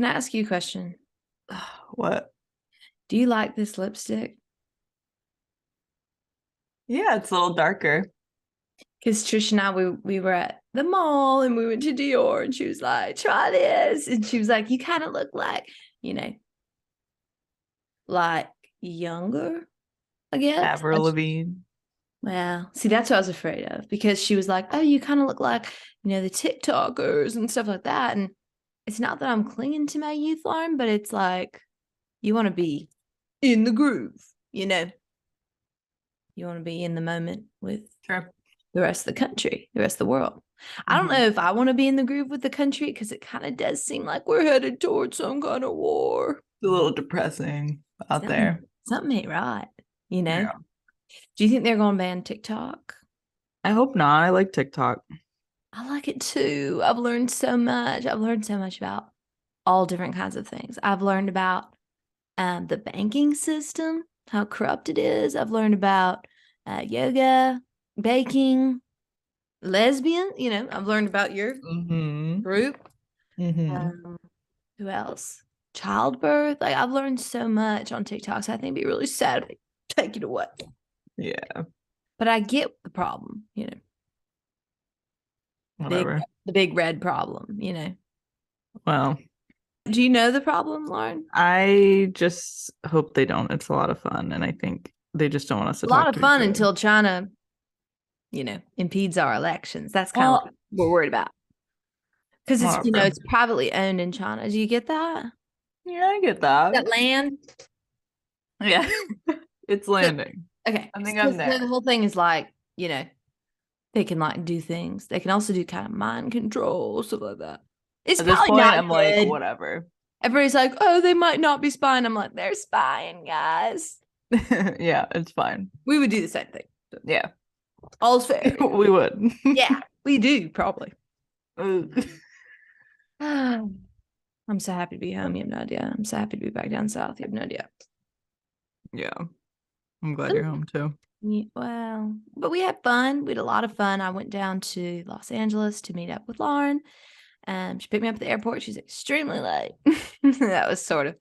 Can I ask you a question? What? Do you like this lipstick? Yeah, it's a little darker. Because Trish and I, we were at the mall and we went to Dior and she was like, try this. And she was like, you kind of look like, you know, like younger, I guess. Avril Lavigne. Well, see, that's what I was afraid of because she was like, oh, you kind of look like, the TikTokers and stuff like that. And it's not that I'm clinging to my youth, Lauren, but it's like you want to be in the groove, you know? You want to be in the moment with Sure. the rest of the country, the rest of the world. I don't know if I want to be in the groove with the country because it kind of does seem like we're headed towards some kind of war. It's a little depressing out there. Something ain't right, you know? Yeah. Do you think they're going to ban TikTok? I hope not. I like TikTok. I like it too. I've learned so much. I've learned so much about all different kinds of things. I've learned about the banking system, how corrupt it is. I've learned about yoga, baking, lesbian. I've learned about your group. Who else? Childbirth. Like I've learned so much on TikTok. So I think it'd be really sad if they take it away. Yeah. But I get the problem, Whatever. the big red problem, Well, Do you know the problem, Lauren? I just hope they don't. It's a lot of fun, and I think they just don't want us to A lot talk of to each fun other. until China, impedes our elections. That's kind of what we're worried about. Because it's, Whatever. it's privately owned in China. Do you get that? Yeah, I get that. That land? Yeah. It's landing. Okay. I think So I'm there. the whole thing is like, they can like do things. They can also do kind of mind control, stuff like that. It's At this probably point, not I'm like, good. whatever. Everybody's like, oh, they might not be spying. I'm like, they're spying, guys. Yeah, it's fine. We would do the same thing. Yeah. All's fair. We would. Yeah, we do, probably. Ugh. I'm so happy to be home. You have no idea. I'm so happy to be back down south. You have no idea. Yeah. I'm glad you're home too. Yeah, well, but we had fun. We had a lot of fun. I went down to Los Angeles to meet up with Lauren. She picked me up at the airport. She's extremely late. That was sort of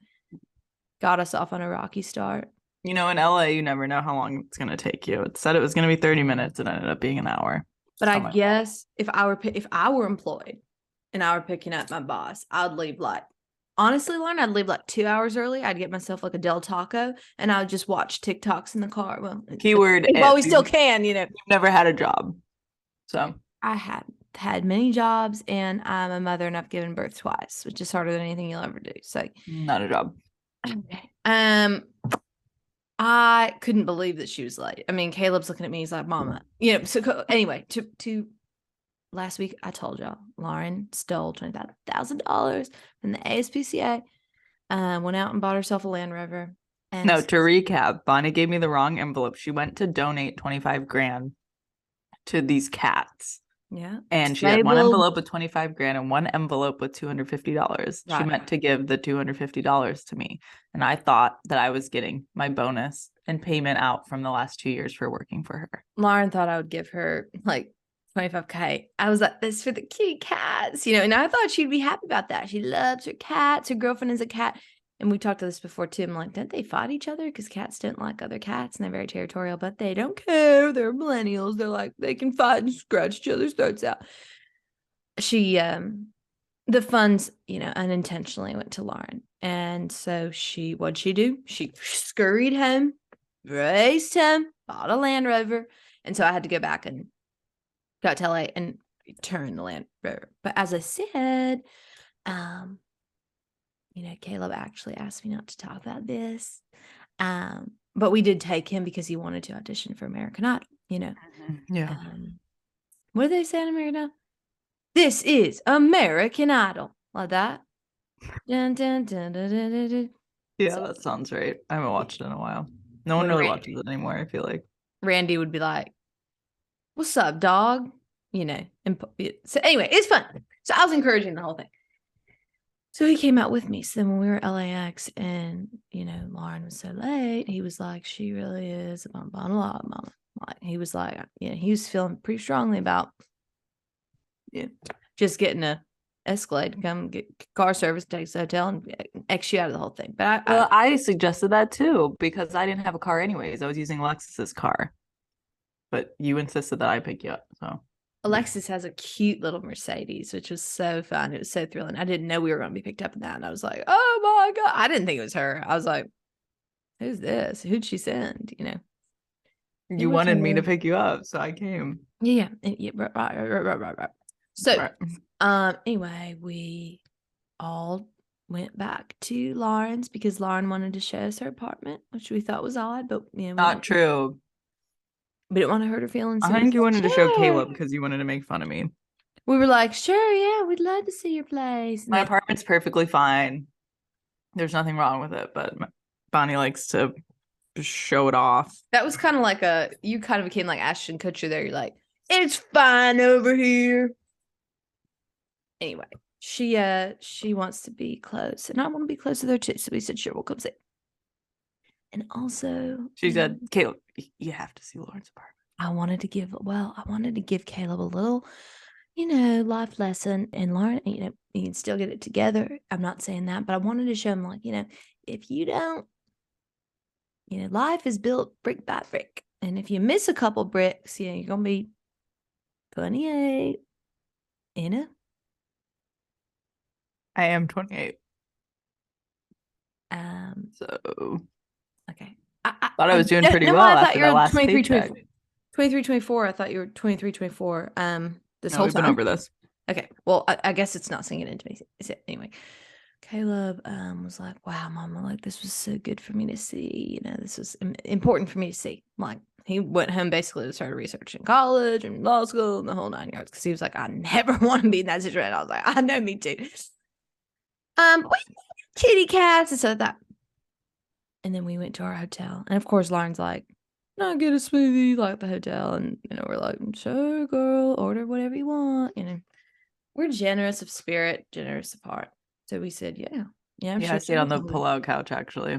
got us off on a rocky start. In LA, you never know how long it's going to take you. It said it was going to be 30 minutes. It ended up being an hour. But I guess if I were employed and I were picking up my boss, I'd leave honestly, Lauren, I'd leave 2 hours early. I'd get myself a Del Taco and I would just watch TikToks in the car. Well, keyword well, we still can, You've never had a job. So I had many jobs and I'm a mother and I've given birth twice, which is harder than anything you'll ever do. So not a job. Okay. I couldn't believe that she was late. I mean, Caleb's looking at me. He's like, "Mama," So anyway, to last week, I told y'all Lauren stole $25,000 from the ASPCA. Went out and bought herself a Land Rover. And No, to recap, Bonnie gave me the wrong envelope. She went to donate 25 grand to these cats. Yeah. And she had one envelope with 25 grand and one envelope with $250. Right. She meant to give the $250 to me. And I thought that I was getting my bonus and payment out from the last 2 years for working for her. Lauren thought I would give her 25K. I was like, this for the cute cats, and I thought she'd be happy about that. She loves her cats. Her girlfriend is a cat. And we talked to this before too. I'm like, don't they fight each other? Because cats don't like other cats and they're very territorial, but they don't care. They're millennials. They're like, they can fight and scratch each other's throats out. She, the funds, unintentionally went to Lauren. And so what'd she do? She scurried home, raced home, bought a Land Rover. And so I had to go back and got to LA and return the Land Rover. But as I said, Caleb actually asked me not to talk about this. But we did take him because he wanted to audition for American Idol, Yeah. What do they say in American Idol? This is American Idol. Like that. Dun, dun, dun, dun, dun, dun, dun. Yeah, so, that sounds right. I haven't watched it in a while. No one really watches it anymore, I feel like. Randy would be like, what's up, dog? So anyway, it's fun. So I was encouraging the whole thing. So he came out with me. So then when we were at LAX and, Lauren was so late, he was like, she really is a bum on a lot, mama. He was like, he was feeling pretty strongly about just getting a Escalade, come get car service, take us to the hotel, and X you out of the whole thing. But Well, I suggested that too because I didn't have a car anyways. I was using Alexis's car, but you insisted that I pick you up. So Alexis has a cute little Mercedes, which was so fun. It was so thrilling. I didn't know we were going to be picked up in that. And I was like, oh my God. I didn't think it was her. I was like, who's this? Who'd she send? You know, you wanted me to pick you up, so I came. Yeah. Yeah. Right. So, right. Anyway, we all went back to Lauren's because Lauren wanted to show us her apartment, which we thought was odd, but Not true. We didn't want to hurt her feelings. So I think you wanted to show sure. Caleb because you wanted to make fun of me. We were like, sure, yeah, we'd love to see your place. And My apartment's perfectly fine. There's nothing wrong with it, but Bonnie likes to show it off. That was kind of like you kind of became like Ashton Kutcher there. You're like, it's fine over here. Anyway, she wants to be close, and I want to be close to her too. So we said, sure, we'll come see. And also, she said, Caleb, you have to see Lauren's apartment. I wanted to give Caleb a little, life lesson. And Lauren, you can still get it together. I'm not saying that, but I wanted to show him, like, if you don't, life is built brick by brick. And if you miss a couple bricks, you're going to be 28. I am 28. So okay. I thought I was doing pretty well after the last 23, 24. 23, 24. I thought you were 23, 24. This whole we've time. Been over this. Okay. Well, I guess it's not sinking into me. Anyway, Caleb was like, wow, Mama, like, this was so good for me to see. This was important for me to see. Like, he went home basically to start researching college and law school and the whole 9 yards because he was like, I never want to be in that situation. I was like, I know, me too. Kitty cats and so that. And then we went to our hotel. And of course, Lauren's like, no, get a smoothie like the hotel. And, we're like, sure, girl, order whatever you want. We're generous of spirit, generous of heart. So we said, yeah. Yeah, I stayed on the pull-out couch, actually.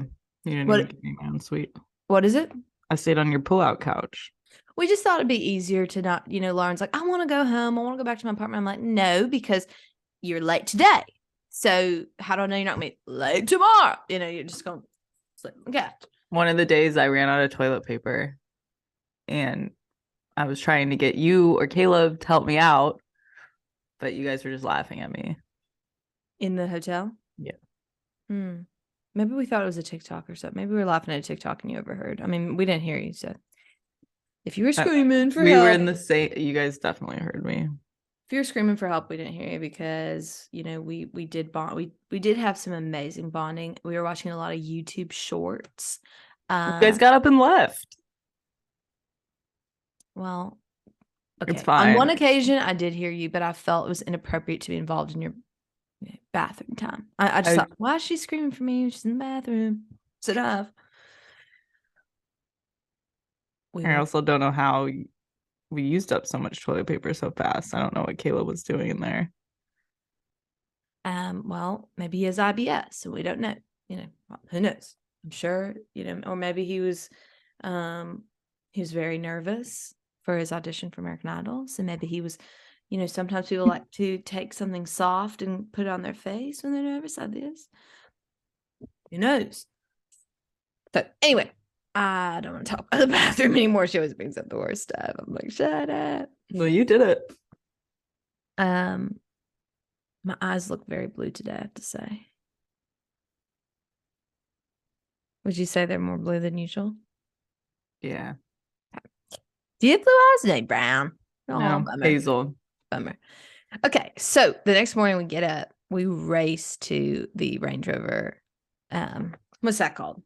You didn't even give me my own suite. What is it? I stayed on your pull-out couch. We just thought it'd be easier to not, Lauren's like, I want to go home. I want to go back to my apartment. I'm like, no, because you're late today. So how do I know you're not going to be late tomorrow? You're just going to sleep. Okay. One of the days I ran out of toilet paper and I was trying to get you or Caleb to help me out, but you guys were just laughing at me. In the hotel? Yeah. Maybe we thought it was a TikTok or something. Maybe we were laughing at a TikTok and you overheard. I mean, we didn't hear you, so if you were screaming for help. We were in the same, you guys definitely heard me. If you're screaming for help, we didn't hear you because, we did bond. We did have some amazing bonding. We were watching a lot of YouTube shorts. You guys got up and left. Well, okay. It's fine. On one occasion, I did hear you, but I felt it was inappropriate to be involved in your bathroom time. I just thought, why is she screaming for me? She's in the bathroom. Sit up. I also don't know how we used up so much toilet paper so fast. I don't know what Caleb was doing in there. Well, maybe he has IBS, so we don't know. Who knows? I'm sure, or maybe he was very nervous for his audition for American Idol. So maybe he was, sometimes people like to take something soft and put it on their face when they're nervous like this. Who knows? So anyway, I don't want to talk about the bathroom anymore. She always brings up the worst stuff. I'm like, shut up. Well, you did it. My eyes look very blue today, I have to say. Would you say they're more blue than usual? Yeah. Do you have blue eyes? No, brown. Oh, no, hazel. Bummer. Okay, so the next morning we get up, we race to the Range Rover. What's that called?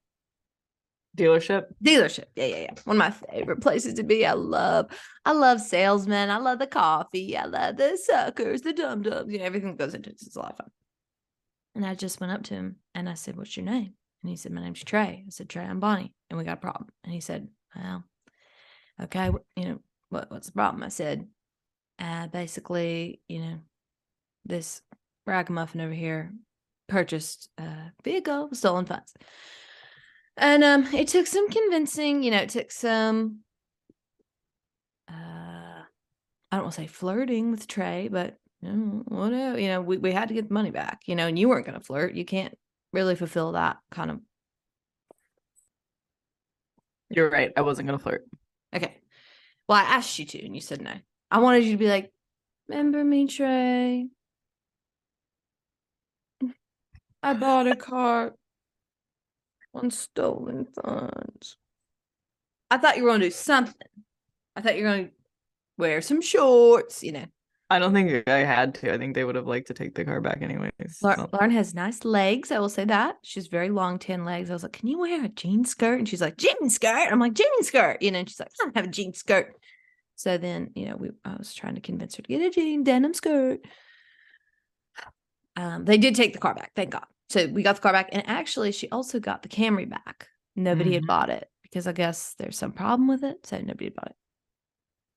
Dealership. Yeah. One of my favorite places to be. I love salesmen. I love the coffee. I love the suckers, the dum-dums, everything that goes into it. It's a lot of fun. And I just went up to him and I said, what's your name? And he said, my name's Trey. I said, Trey, I'm Bonnie. And we got a problem. And he said, well, okay, what's the problem? I said, basically, this ragamuffin over here purchased a vehicle with stolen funds. And it took some convincing, it took some, I don't want to say flirting with Trey, but, Whatever. You know, we had to get the money back, you know, and you weren't going to flirt. You can't really fulfill that kind of. You're right. I wasn't gonna flirt. Okay. Well, I asked you to, and you said no. I wanted you to be like, remember me, Trey? I bought a car on stolen funds. I thought you were going to do something. I thought you were going to wear some shorts, you know. I don't think I had to. I think they would have liked to take the car back anyways. Lauren has nice legs. I will say that. She's very long, tan legs. I was like, can you wear a jean skirt? And she's like, jean skirt? I'm like, jean skirt. You know, and she's like, I don't have a jean skirt. So then, you know, I was trying to convince her to get a jean denim skirt. They did take the car back, thank God. So we got the car back, and actually, she also got the Camry back. Nobody had bought it because I guess there's some problem with it, so nobody had bought it.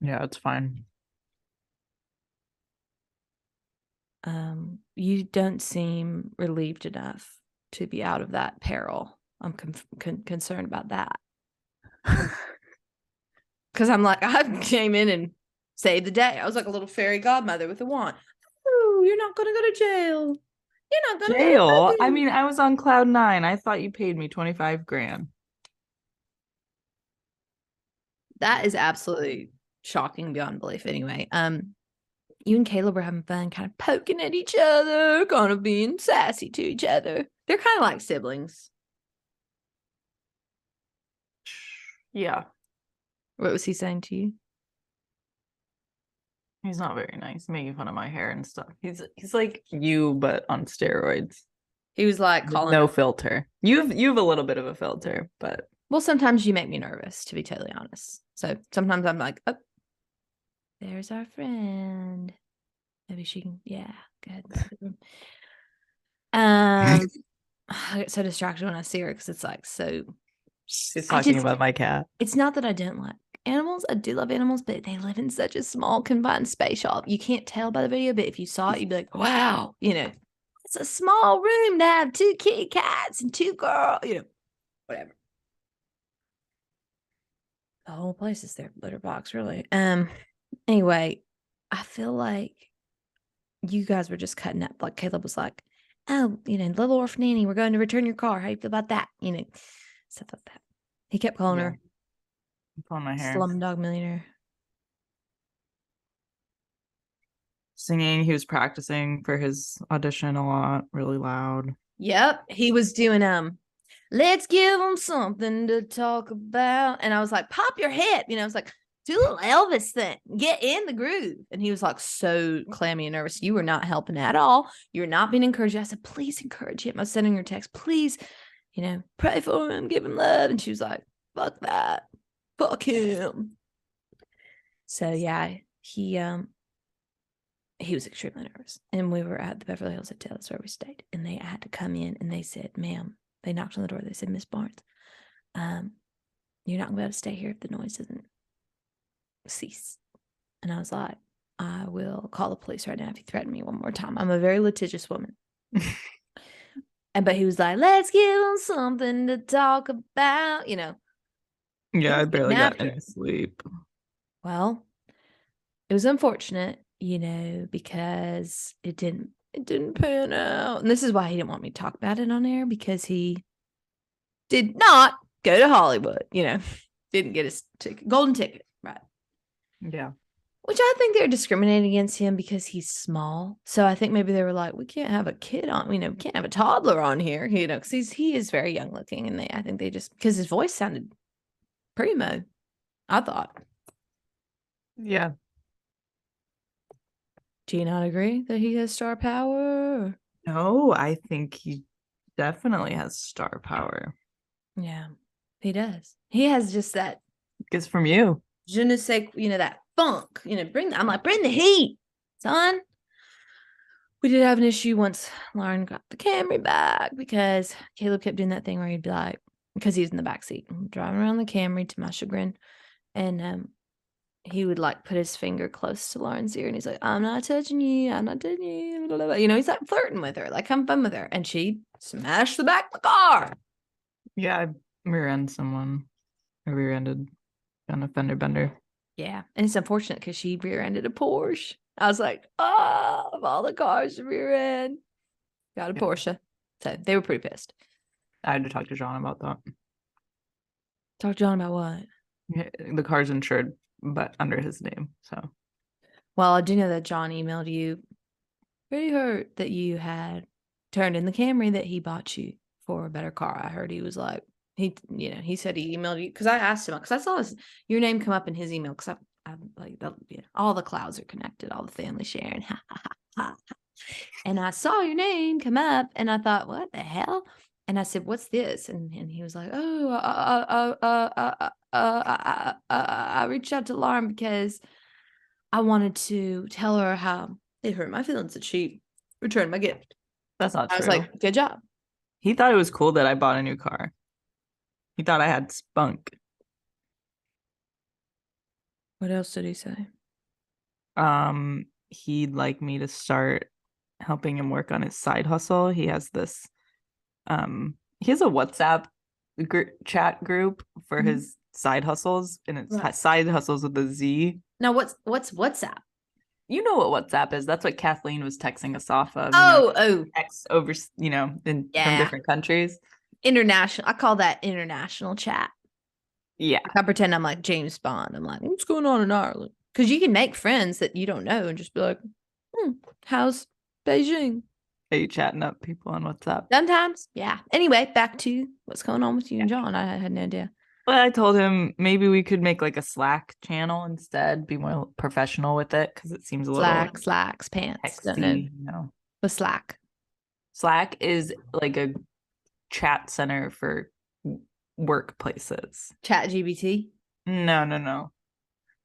Yeah, it's fine. You don't seem relieved enough to be out of that peril. I'm concerned about that. Because I'm like, I came in and saved the day. I was like a little fairy godmother with a wand. Oh, you're not going to go to jail. You're not going to Jail? go to I mean, I was on cloud 9. I thought you paid me 25 grand. That is absolutely shocking beyond belief. Anyway, you and Caleb were having fun, kind of poking at each other, kind of being sassy to each other. They're kind of like siblings. Yeah. What was he saying to you? He's not very nice, making fun of my hair and stuff. He's like you, but on steroids. He was like calling no filter. You've a little bit of a filter, but well, sometimes you make me nervous, to be totally honest. So sometimes I'm like, oh, there's our friend. Maybe she can, yeah, go ahead. I get so distracted when I see her because it's like so. She's talking about my cat. It's not that I don't like animals. I do love animals, but they live in such a small, confined space, y'all. You can't tell by the video, but if you saw it, you'd be like, wow, you know, it's a small room to have 2 kitty cats and 2 girls, you know, whatever. The whole place is their litter box, really. Anyway, I feel like you guys were just cutting up. Like Caleb was like, oh, you know, little orphan Annie, we're going to return your car. How do you feel about that? You know, stuff like that. He kept calling her pulling my hair. Slumdog Millionaire. Singing, he was practicing for his audition a lot, really loud. Yep, he was doing let's give them something to talk about. And I was like, pop your hip. You know, I was like, do a little Elvis thing, get in the groove. And he was like so clammy and nervous. You were not helping at all. You're not being encouraged. I said, please encourage him. I was sending her text, please, you know, pray for him, give him love. And she was like, fuck that. Fuck him. So yeah, he was extremely nervous. And we were at the Beverly Hills Hotel. That's where we stayed. And they had to come in and they said, ma'am, they knocked on the door. They said, Miss Barnes, you're not going to be able to stay here if the noise doesn't cease. And I was like, I will call the police right now if you threaten me one more time. I'm a very litigious woman. But he was like, let's give them something to talk about, you know. Yeah, I barely got any sleep. Well, it was unfortunate, you know, because it didn't pan out. And this is why he didn't want me to talk about it on air, because he did not go to Hollywood, you know, didn't get his golden ticket, right? Yeah. Which I think they're discriminating against him because he's small. So I think maybe they were like, we can't have a kid on, you know, we can't have a toddler on here, you know, because he is very young looking. And I think they just, because his voice sounded primo, I thought. Yeah. Do you not agree that he has star power? No, I think he definitely has star power. Yeah, he does. He has just that. It's from you. Je ne sais, you know, that funk, you know, I'm like, bring the heat, son. We did have an issue once Lauren got the Camry back because Caleb kept doing that thing where he'd be like, because he was in the backseat, driving around the Camry to my chagrin. And he would like put his finger close to Lauren's ear and he's like, I'm not touching you. I'm not touching you. Blah, blah, blah. You know, he's like flirting with her, like having fun with her. And she smashed the back of the car. Yeah, I rear-ended someone. I rear-ended on a fender bender. Yeah, and it's unfortunate because she rear-ended a Porsche. I was like, "Oh, of all the cars to rear end, got a Yeah. Porsche." So they were pretty pissed. I had to talk to John about that. Talk to John about what? Yeah, the car's insured, but under his name. So Well, I do know that John emailed you pretty hurt that you had turned in the Camry that he bought you for a better car. I heard he was like, he said he emailed you because I asked him because I saw your name come up in his email because I'm like, all the clouds are connected, all the family sharing. And I saw your name come up and I thought, what the hell? And I said, what's this? And he was like, oh, I reached out to Lauren because I wanted to tell her how it hurt my feelings that she returned my gift. that's not I was true. like, good job. He thought it was cool that I bought a new car. He thought I had spunk. What else did he say? He'd like me to start helping him work on his side hustle. He has this he has a WhatsApp chat group for his side hustles, and it's Right. side hustles with a Z. Now, what's WhatsApp? You know what WhatsApp is? That's what Kathleen was texting us off of. Oh, Texts over, from yeah. different countries. International. I call that international chat. Yeah. I pretend I'm like James Bond. I'm like, what's going on in Ireland? Because you can make friends that you don't know and just be like, how's Beijing? Are you chatting up people on WhatsApp? Sometimes, yeah. Anyway, back to what's going on with you and John. I had no idea. Well, I told him maybe we could make like a Slack channel instead, be more professional with it because it seems a little Slacks, pants. Don't know. texty, But Slack. Slack is like a chat center for workplaces. Chat GBT. No.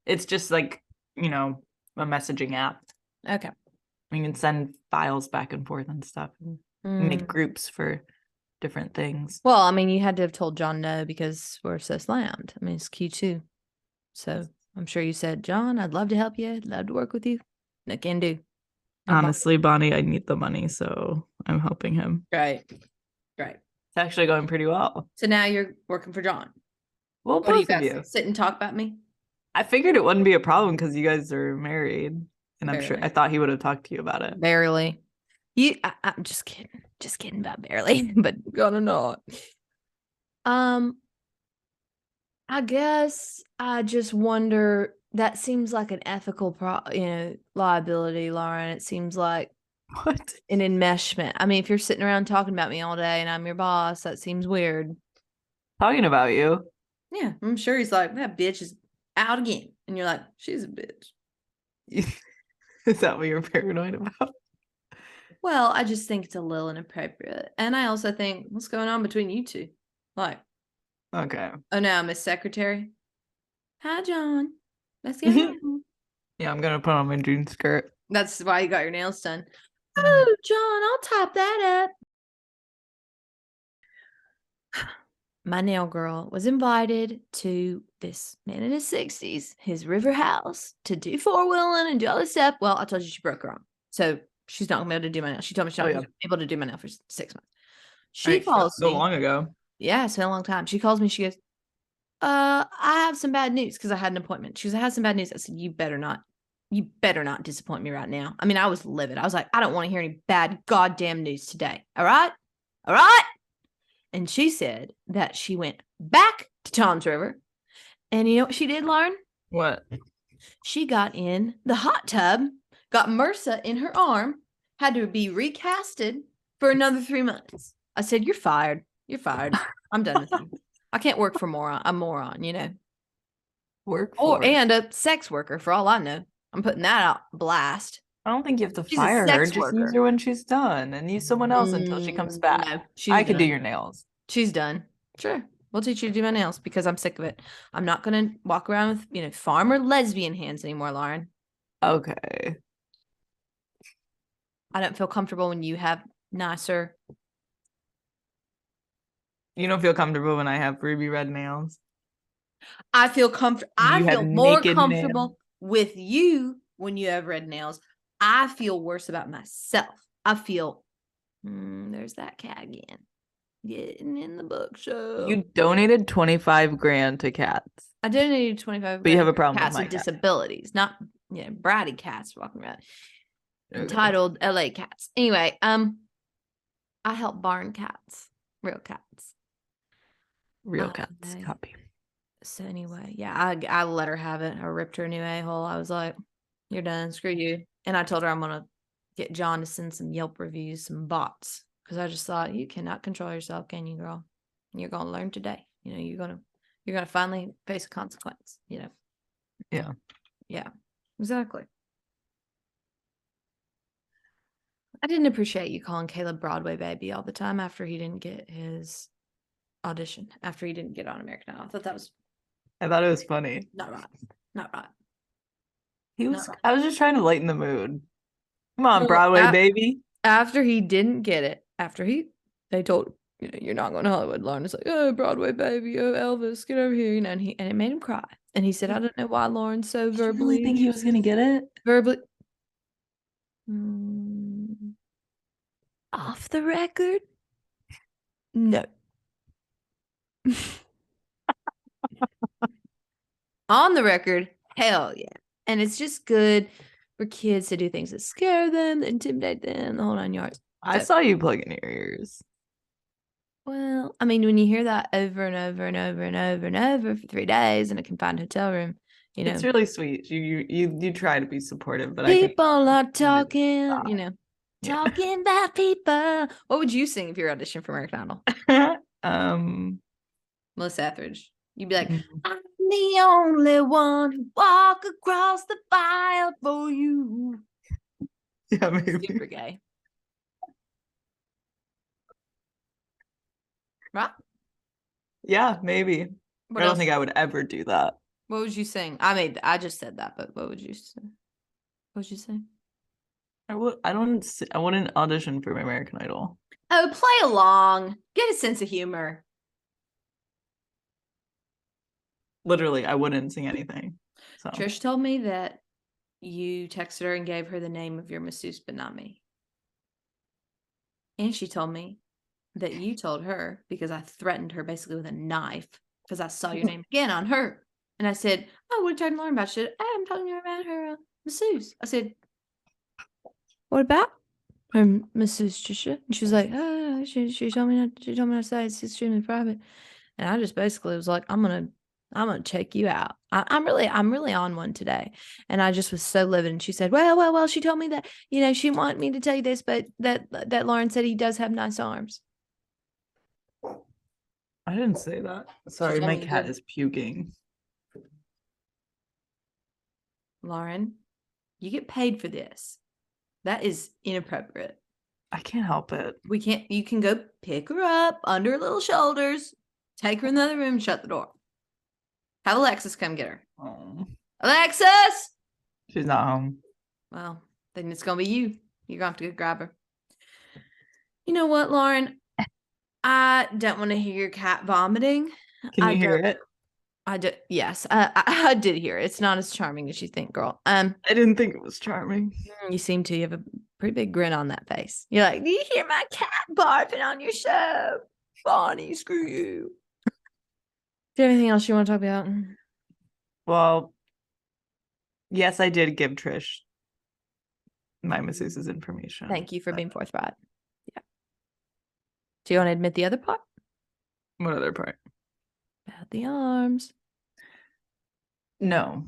It's just like, a messaging app. Okay. You can send files back and forth and stuff and make groups for different things. Well, I mean, you had to have told John no because we're so slammed. I mean, it's Q2. So I'm sure you said, John, I'd love to help you. I'd love to work with you. No can do. Honestly, Bonnie, I need the money, so I'm helping him. Right. It's actually going pretty well. So now you're working for John. Well, What do you both of guys you. sit and talk about me? I figured it wouldn't be a problem because you guys are married, and I'm sure Barely. I thought he would have talked to you about it. Barely. I'm just kidding about barely, but gonna not. I guess I just wonder. That seems like an ethical liability, Lauren. It seems like What? an enmeshment. I mean, if you're sitting around talking about me all day and I'm your boss, that seems weird. Talking about you. Yeah, I'm sure he's like, that bitch is out again. And you're like, she's a bitch. Is that what you're paranoid about? Well, I just think it's a little inappropriate. And I also think, what's going on between you two? Like, Okay. oh no, Miss Secretary. Hi, John. Let's go. Yeah, I'm gonna put on my jean skirt. That's why you got your nails done. Oh, John, I'll type that up. My nail girl was invited to this man in his 60s, his river house, to do four-wheeling and do all this stuff. Well, I told you she broke her arm. So she's not going to be able to do my nail. She told me she's not going to be able to do my nail for 6 months. She calls so me. long ago. Yeah, it's been a long time. She calls me. She goes, I have some bad news because I had an appointment. She goes, I have some bad news. I said, you better not disappoint me right now. I mean, I was livid. I was like, I don't want to hear any bad goddamn news today. All right? And she said that she went back to Tom's River. And you know what she did, Lauren? What? She got in the hot tub, got MRSA in her arm, had to be recasted for another 3 months. I said, you're fired. I'm done with you. I can't work for a moron, and a sex worker for all I know. I'm putting that out blast. I don't think you have to She's a fire her. sex Just worker. use her when she's done and use someone else until she comes back. No, I could do your nails. She's done. Sure. We'll teach you to do my nails because I'm sick of it. I'm not going to walk around with, farmer lesbian hands anymore, Lauren. Okay. I don't feel comfortable when you have nicer. You don't feel comfortable when I have ruby red nails? I feel comfortable. I feel more comfortable with you when you have red nails. I feel worse about myself. I feel, there's that cat again. Getting in the bookshelf. You donated 25 grand to cats. I donated 25. But you have a grand for problem with cats my with cat. disabilities, not bratty cats walking around. Okay. Entitled LA cats. Anyway, I help barn cats, real cats. Real cats. Copy. So anyway, yeah, I let her have it. I ripped her a new a-hole. I was like, "You're done. Screw you." And I told her I'm gonna get John to send some Yelp reviews, some bots, because I just thought you cannot control yourself, can you, girl? You're gonna learn today. You're gonna finally face a consequence. Yeah. Yeah, exactly. I didn't appreciate you calling Caleb Broadway baby all the time after he didn't get his audition, after he didn't get on American Idol. I thought it was funny. not right. Not right. I was just trying to lighten the mood. Come on, Well, Broadway baby. After he didn't get it, they told you're not going to Hollywood. Lauren is like, oh, Broadway baby, oh, Elvis, get over here, and it made him cry. And he said, I don't know why Lauren's so Did you really think he was gonna get it? verbally off the record. No. On the record, hell yeah. And it's just good for kids to do things that scare them, that intimidate them, the whole 9 yards. I saw you plugging your ears. Well, I mean, when you hear that over and over and over and over and over for 3 days in a confined hotel room, it's really sweet. You try to be supportive, but people are talking, talking about people. What would you sing if you were auditioning for American Idol? Melissa Etheridge. You'd be like, I'm the only one who walk across the fire for you. Yeah, maybe. Super gay. Right? Yeah, maybe. I don't think I would ever do that. What would you sing? I just said that, but what would you say? What would you say? I wouldn't audition for American Idol. Oh, play along. Get a sense of humor. Literally, I wouldn't sing anything. So Trish told me that you texted her and gave her the name of your masseuse, but not me. And she told me that you told her because I threatened her basically with a knife because I saw your name again on her. And I said, oh, what are you talking to Lauren about? She said, I'm talking to her about her masseuse. I said, what about her masseuse, Trisha? And she was like, oh, she told me not to say it's extremely private. And I just basically was like, I'm gonna check you out. I'm really on one today. And I just was so livid. And she said, well, she told me that, she wanted me to tell you this, but that Lauren said he does have nice arms. I didn't say that. Sorry, my cat is puking. Lauren, you get paid for this. That is inappropriate. I can't help it. You can go pick her up under her little shoulders, take her in the other room, shut the door. Have Alexis come get her. Oh. Alexis! She's not home. Well, then it's going to be you. You're going to have to go grab her. You know what, Lauren? I don't want to hear your cat vomiting. Can you hear it? I did. Yes, I did hear it. It's not as charming as you think, girl. I didn't think it was charming. You seem to. You have a pretty big grin on that face. You're like, do you hear my cat barfing on your show? Bonnie, screw you. Do you have anything else you want to talk about? Well, yes, I did give Trish my masseuse's information. Thank you for being forthright. Yeah. Do you want to admit the other part? What other part? About the arms. No.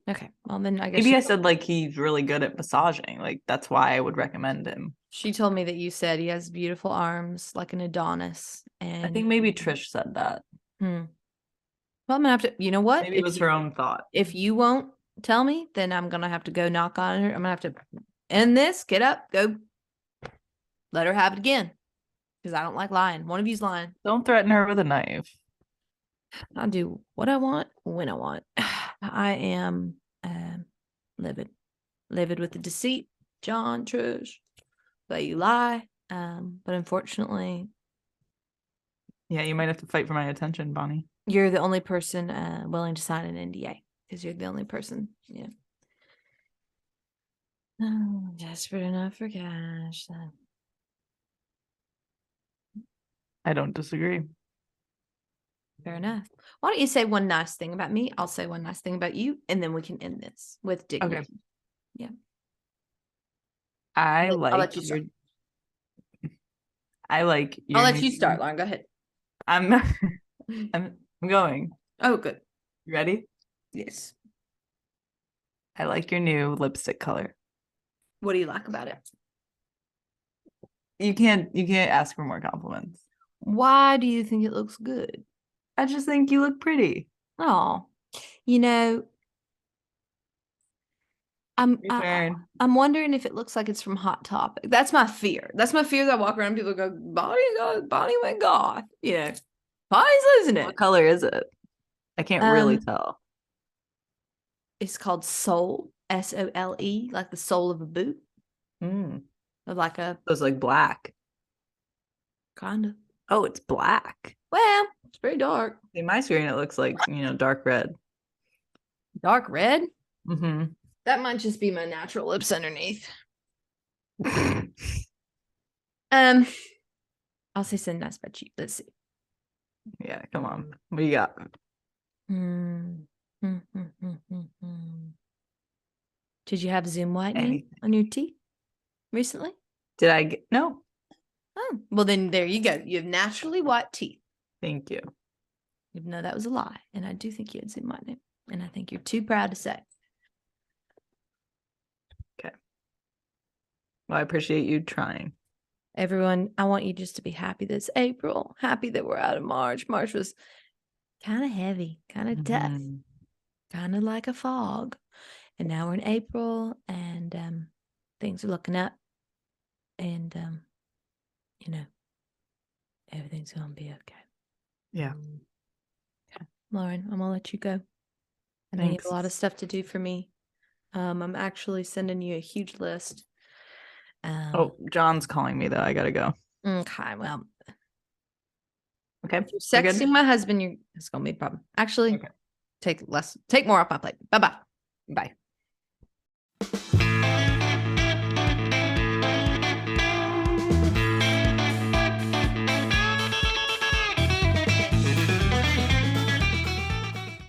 Okay. Well, then I guess maybe I said like he's really good at massaging. Like that's why I would recommend him. She told me that you said he has beautiful arms like an Adonis. And I think maybe Trish said that. Well, I'm gonna have to. You know what? Maybe it was her own thought. If you won't tell me, then I'm gonna have to go knock on her. I'm gonna have to end this. Get up. Go. Let her have it again. Because I don't like lying. One of you's lying. Don't threaten her with a knife. I'll do what I want when I want. I am livid with the deceit, John, Trish, that you lie. But unfortunately, yeah, you might have to fight for my attention, Bonnie. You're the only person willing to sign an NDA because you're the only person. Yeah. Oh, desperate enough for cash. I don't disagree. Fair enough. Why don't you say one nice thing about me? I'll say one nice thing about you, and then we can end this with dignity. Okay. Yeah. I I'll like let you your start. I like I'll your let you new start, Lauren. Go ahead. I'm I'm going. Oh, good. You ready? Yes. I like your new lipstick color. What do you like about it? You can't ask for more compliments. Why do you think it looks good? I just think you look pretty. Oh, you know, Your turn. I'm wondering if it looks like it's from Hot Topic. That's my fear. That's my fear that I walk around and people go, Bonnie went goth. You know, Bonnie's losing What it. color is it? I can't really tell. It's called Sole, SOLE, like the sole of a boot. Mm. Or like a So it's like black. kind of. Oh, it's black. Well, it's very dark. In my screen, it looks like, dark red. Dark red. Mm-hmm. That might just be my natural lips underneath. I'll say something nice about you. Let's see. Yeah, come on. What do you got? Did you have Zoom whitening Anything. on your teeth recently? Did I get no? Oh, well then there you go. You have naturally white teeth. Thank you. Even though that was a lie. And I do think you had Zoom whitening. And I think you're too proud to say. Okay. Well, I appreciate you trying. Everyone, I want you just to be happy that it's April. Happy that we're out of March. March was kind of heavy, kind of tough, kind of like a fog. And now we're in April and things are looking up. And, everything's going to be okay. Yeah. Okay. Lauren, I'm going to let you go. And I need a lot of stuff to do for me. I'm actually sending you a huge list. John's calling me though. I gotta go. Okay, well. Okay. If you're sexting my husband, it's going to be a problem. Actually, take more off my plate. Bye-bye. Bye.